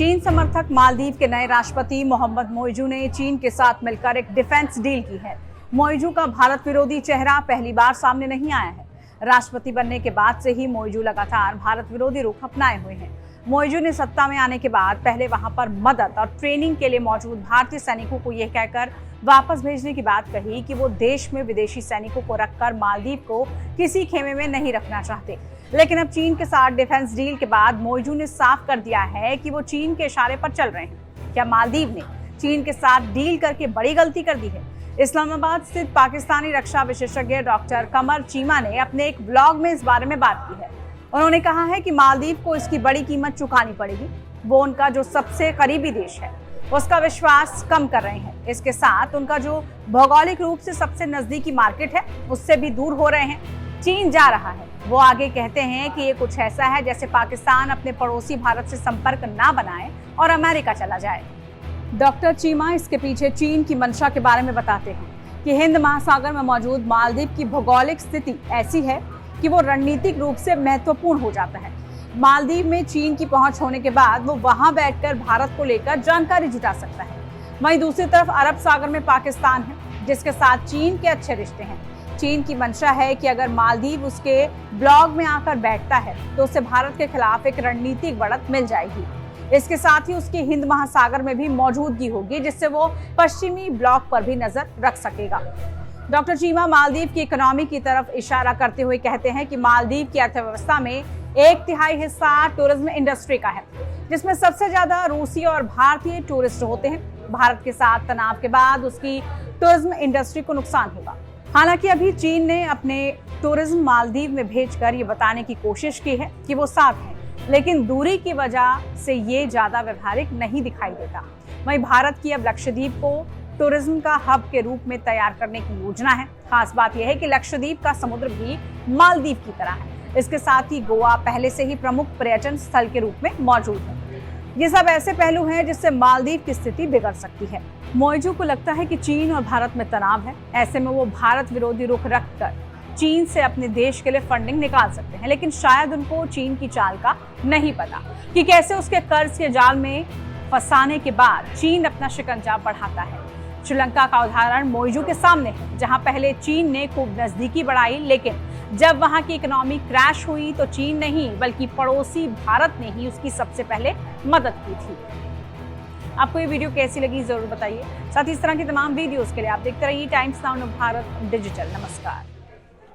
चीन समर्थक मालदीव के नए राष्ट्रपति मोहम्मद मोइजू ने चीन के साथ मिलकर एक डिफेंस डील की है। मोइजू का भारत विरोधी चेहरा पहली बार सामने नहीं आया है। राष्ट्रपति बनने के बाद से ही मोइजू लगातार भारत विरोधी रुख अपनाए हुए हैं। मोइजू ने सत्ता में आने के बाद पहले वहां पर मदद और ट्रेनिंग के लिए मौजूद भारतीय सैनिकों को यह कहकर वापस भेजने की बात कही कि वो देश में विदेशी सैनिकों को रखकर मालदीव को किसी खेमे में नहीं रखना चाहते। लेकिन अब चीन के साथ डिफेंस डील के बाद मोइजू ने साफ कर दिया है कि वो चीन के इशारे पर चल रहे हैं। क्या मालदीव ने चीन के साथ डील करके बड़ी गलती कर दी है? इस्लामाबाद स्थित पाकिस्तानी रक्षा विशेषज्ञ डॉक्टर कमर चीमा ने अपने एक ब्लॉग में इस बारे में बात की है। उन्होंने कहा है कि मालदीव को इसकी बड़ी कीमत चुकानी पड़ेगी। वो उनका जो सबसे करीबी देश है उसका विश्वास कम कर रहे हैं। इसके साथ उनका जो भौगोलिक रूप से सबसे नजदीकी मार्केट है उससे भी दूर हो रहे हैं। चीन जा रहा है। वो आगे कहते हैं कि ये कुछ ऐसा है जैसे पाकिस्तान अपने पड़ोसी भारत से संपर्क ना बनाए और अमेरिका चला जाए। डॉक्टर चीमा इसके पीछे चीन की मंशा के बारे में बताते हैं कि हिंद महासागर में मौजूद मालदीव की भौगोलिक स्थिति ऐसी है कि वो रणनीतिक रूप से महत्वपूर्ण हो जाता है। मालदीव में चीन की पहुंच होने के बाद वो वहां बैठकर भारत को लेकर जानकारी जुटा सकता है। वहीं दूसरी तरफ अरब सागर में पाकिस्तान है जिसके साथ चीन के अच्छे रिश्ते हैं। चीन की मंशा है कि अगर मालदीव उसके ब्लॉग में आकर बैठता है तो उसे भारत के खिलाफ एक रणनीतिक बढ़त मिल जाएगी। इसके साथ ही उसकी हिंद महासागर में भी मौजूदगी होगी जिससे वो पश्चिमी ब्लॉक पर भी नजर रख सकेगा। डॉक्टर चीमा मालदीव की इकोनॉमी की तरफ इशारा करते हुए कहते हैं कि मालदीव की अर्थव्यवस्था में 1/3 हिस्सा टूरिज्म इंडस्ट्री का है, जिसमें सबसे ज्यादा रूसी और भारतीय टूरिस्ट होते हैं। भारत के साथ तनाव के बाद उसकी टूरिज्म इंडस्ट्री को नुकसान होगा। हालांकि अभी चीन ने अपने टूरिज्म मालदीव में भेजकर ये बताने की कोशिश की है कि वो साथ हैं, लेकिन दूरी की वजह से ये ज्यादा व्यवहारिक नहीं दिखाई देता। वहीं भारत की अब लक्षद्वीप को टूरिज्म का हब के रूप में तैयार करने की योजना है। खास बात यह है कि लक्षद्वीप का समुद्र भी मालदीव की तरह है। इसके साथ ही गोवा पहले से ही प्रमुख पर्यटन स्थल के रूप में मौजूद है। ये सब ऐसे पहलू हैं जिससे मालदीव की स्थिति बिगड़ सकती है। मोइजू को लगता है कि चीन और भारत में तनाव है। ऐसे में वो भारत विरोधी रुख रखकर चीन से अपने देश के लिए फंडिंग निकाल सकते हैं, लेकिन शायद उनको चीन की चाल का नहीं पता कि कैसे उसके कर्ज के जाल में फंसाने के बाद चीन अपना शिकंजा बढ़ाता है। श्रीलंका का उदाहरण मोइजू के सामने है, जहां पहले चीन ने खूब नजदीकी बढ़ाई, लेकिन जब वहां की इकोनॉमी क्रैश हुई तो चीन नहीं बल्कि पड़ोसी भारत ने ही उसकी सबसे पहले मदद की थी। आपको ये वीडियो कैसी लगी जरूर बताइए। साथ ही इस तरह की तमाम वीडियोस के लिए आप देखते रहिए टाइम्स नाउ भारत डिजिटल। नमस्कार।